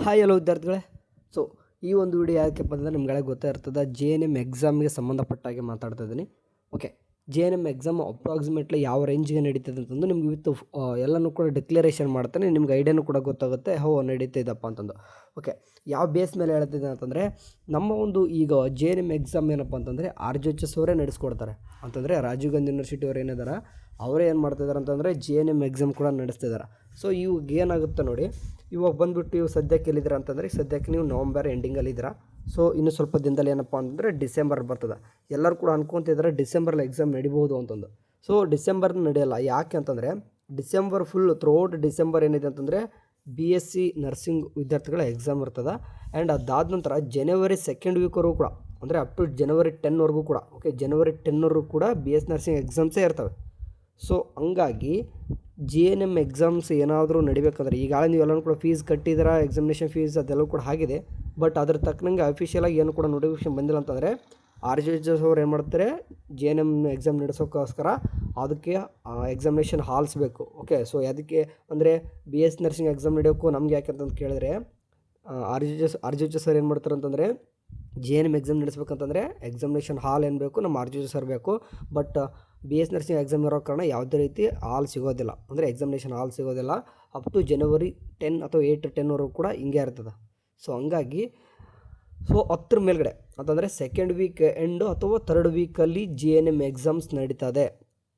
Hi hello ವಿದ್ಯಾರ್ಥಿಗಳೇ. So ಈ ಒಂದು ವಿಡಿಯೋ ಯಾಕೆ ಬಂದರೆ ನಿಮ್ಗಳಿಗೆ ಗೊತ್ತೇ ಇರ್ತದೆ, JNM ಎಕ್ಸಾಮ್ಗೆ ಸಂಬಂಧಪಟ್ಟಾಗೆ ಮಾತಾಡ್ತಾ ಇದ್ದೀನಿ. ಓಕೆ, JNM ಎಕ್ಸಾಮ್ ಅಪ್ರಾಕ್ಸಿಮೇಟ್ಲಿ ಯಾವ ರೇಂಜ್ಗೆ ನಡೀತದೆ ಅಂತಂದು ನಿಮ್ಗೆ ವಿತ್ ಎಲ್ಲನೂ ಕೂಡ ಡಿಕ್ಲರೇಷನ್ ಮಾಡ್ತಾನೆ, ನಿಮ್ಗೆ ಐಡಿಯಾನು ಕೂಡ ಗೊತ್ತಾಗುತ್ತೆ ಹೋ ನಡೀತಿದ್ದಪ್ಪ ಅಂತಂದು. ಓಕೆ, ಯಾವ ಬೇಸ್ ಮೇಲೆ ಹೇಳ್ತಿದ್ದೆ ಅಂತಂದರೆ, ನಮ್ಮ ಒಂದು ಈಗ JNM ಎಕ್ಸಾಮ್ ಏನಪ್ಪ ಅಂತಂದರೆ RGHS ಅವರೇ ನಡೆಸ್ಕೊಡ್ತಾರೆ ಅಂತಂದರೆ, ರಾಜೀವ್ ಗಾಂಧಿ ಯೂನಿವರ್ಸಿಟಿ ಅವ್ರು ಏನಿದ್ದಾರೆ ಅವರೇ ಏನು ಮಾಡ್ತಿದ್ದಾರೆ ಅಂತಂದರೆ JNM ಎಕ್ಸಾಮ್ ಕೂಡ ನಡೆಸ್ತಿದ್ದಾರೆ. ಸೊ ಇವಾಗ ಏನಾಗುತ್ತೆ ನೋಡಿ, ಇವಾಗ ಬಂದುಬಿಟ್ಟು ಇವು ಸದ್ಯಕ್ಕೆ ಎಲ್ಲಿದ್ದೀರಾ ಅಂತಂದರೆ, ಸದ್ಯಕ್ಕೆ ನೀವು ನವಂಬರ್ ಎಂಡಿಂಗಲ್ಲಿದ್ದೀರಾ. ಸೊ ಇನ್ನು ಸ್ವಲ್ಪ ದಿನದಲ್ಲಿ ಏನಪ್ಪ ಅಂತಂದರೆ ಡಿಸೆಂಬರ್ ಬರ್ತದೆ. ಎಲ್ಲರೂ ಕೂಡ ಅನ್ಕೊತಿದ್ದಾರೆ ಡಿಸೆಂಬರಲ್ಲಿ ಎಕ್ಸಾಮ್ ನಡಿಬೋದು ಅಂತಂದು. ಸೊ ಡಿಸೆಂಬರ್ ನಡೆಯಲ್ಲ. ಯಾಕೆ ಅಂತಂದರೆ ಡಿಸೆಂಬರ್ ಫುಲ್ ಥ್ರೂಔಟ್ ಡಿಸೆಂಬರ್ ಏನಿದೆ ಅಂತಂದರೆ BSc ನರ್ಸಿಂಗ್ ವಿದ್ಯಾರ್ಥಿಗಳ ಎಕ್ಸಾಮ್ ಇರ್ತದೆ. ಆ್ಯಂಡ್ ಅದಾದ ನಂತರ ಜನವರಿ ಸೆಕೆಂಡ್ ವೀಕ್ವರೆಗೂ ಕೂಡ, ಅಂದರೆ ಅಪ್ ಟು ಜನವರಿ 10ವರೆಗೂ ಕೂಡ, ಓಕೆ, ಜನವರಿ 10ವರೆಗೂ ಕೂಡ BS ನರ್ಸಿಂಗ್ ಎಕ್ಸಾಮ್ಸೇ ಇರ್ತವೆ. ಸೊ ಹಂಗಾಗಿ JNM ಎಕ್ಸಾಮ್ಸ್ ಏನಾದರೂ ನಡಿಬೇಕಂದ್ರೆ, ಈಗಾಗಲೇ ನೀವೆಲ್ಲರೂ ಕೂಡ ಫೀಸ್ ಕಟ್ಟಿದ್ದೀರಾ, ಎಕ್ಸಾಮಿನೇಷನ್ ಫೀಸ್ ಅದೆಲ್ಲವೂ ಕೂಡ ಆಗಿದೆ. ಬಟ್ ಅದ್ರ ತಕ್ಕನಂಗೆ ಅಫಿಷಿಯಲಾಗಿ ಏನು ಕೂಡ ನೋಟಿಫಿಕೇಷನ್ ಬಂದಿಲ್ಲ ಅಂತಂದರೆ RGHS ಅವ್ರು ಏನು ಮಾಡ್ತಾರೆ, JNM ಎಕ್ಸಾಮ್ ನಡೆಸೋಕ್ಕೋಸ್ಕರ ಅದಕ್ಕೆ ಎಕ್ಸಾಮಿನೇಷನ್ ಹಾಲ್ಸ್ ಬೇಕು. ಓಕೆ, ಸೊ ಅದಕ್ಕೆ ಅಂದರೆ BS ನರ್ಸಿಂಗ್ ಎಕ್ಸಾಮ್ ನಡೆಯೋಕ್ಕೂ ನಮ್ಗೆ ಯಾಕೆ ಅಂತಂದು ಕೇಳಿದ್ರೆ, RGHS ಅವ್ರು ಏನು ಮಾಡ್ತಾರೆ ಅಂತಂದರೆ JNM ಎಕ್ಸಾಮ್ ನಡೆಸ್ಬೇಕಂತಂದರೆ ಎಕ್ಸಾಮಿನೇಷನ್ ಹಾಲ್ ಏನು ಬೇಕು, ನಮ್ಮ RGHS ಅವ್ರು ಬೇಕು. ಬಟ್ BS ನರ್ಸಿಂಗ್ ಎಕ್ಸಾಮ್ ಇರೋ ಕಾರಣ ಯಾವುದೇ ರೀತಿ ಹಾಲ್ ಸಿಗೋದಿಲ್ಲ, ಅಂದರೆ ಎಕ್ಸಾಮಿನೇಷನ್ ಹಾಲ್ ಸಿಗೋದಿಲ್ಲ. ಅಪ್ ಟು ಜನವರಿ 10 ಅಥವಾ 8-10ವರೆಗೂ ಕೂಡ ಹಿಂಗೆ ಇರ್ತದೆ. ಸೊ ಹಂಗಾಗಿ ಸೊ 10 ಮೇಲ್ಗಡೆ ಅಂತಂದರೆ ಸೆಕೆಂಡ್ ವೀಕ್ ಎಂಡು ಅಥವಾ 3rd ವೀಕಲ್ಲಿ JNM ಎಕ್ಸಾಮ್ಸ್ ನಡೀತದೆ.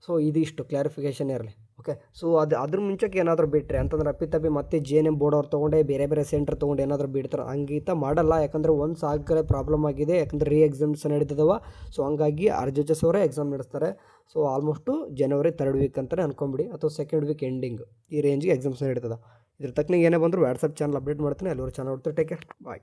ಸೊ ಇದಿಷ್ಟು ಕ್ಲಾರಿಫಿಕೇಷನ್ ಇರಲಿ. ಓಕೆ, ಸೊ ಅದ್ರ ಮುಂಚೆಗೆ ಏನಾದರೂ ಬಿಟ್ಟರೆ ಅಂತಂದ್ರೆ ಅಪ್ಪಿತಪ್ಪಿ ಮತ್ತೆ JNM ಬೋರ್ಡ್ ಅವ್ರು ತೊಗೊಂಡೆ ಬೇರೆ ಸೆಂಟರ್ ತೊಗೊಂಡು ಏನಾದರೂ ಬಿಡ್ತಾರೆ, ಹಂಗೀತ ಮಾಡಲ್ಲ. ಯಾಕಂದರೆ ಒಂದು ಸಾಗಲೇ ಪ್ರಾಬ್ಲಮ್ ಆಗಿದೆ, ಯಾಕಂದರೆ ಎಕ್ಸಾಮ್ಸ್ ನಡೀತದವ. ಸೊ ಹಂಗಾಗಿ RGHS ಅವರೇ ಎಕ್ಸಾಮ್ ನಡೆಸ್ತಾರೆ. ಸೊ ಆಲ್ಮೋಸ್ಟು ಜನವರಿ 3rd ವೀಕ್ ಅಂತಲೇ ಅನ್ಕೊಂಬಿಡಿ, ಅಥವಾ ಸೆಕೆಂಡ್ ವೀಕ್ ಎಂಡಿಂಗ್ ಈ ರೇಂಜಿಗೆ ಎಕ್ಸಾಮ್ಸ್ ನಡೀತದೆ. ಇದ್ರ ತಕ್ಕನಿಗೆ ಏನೇ ಬಂದರೂ ವಾಟ್ಸಪ್ ಚಾನಲ್ ಅಪ್ಡೇಟ್ ಮಾಡ್ತೀನಿ. ಎಲ್ಲರೂ ಚೆನ್ನಾಗಿ ನೋಡ್ತಾರೆ. ಟೇಕ್ ಕೇರ್, ಬಾಯ್.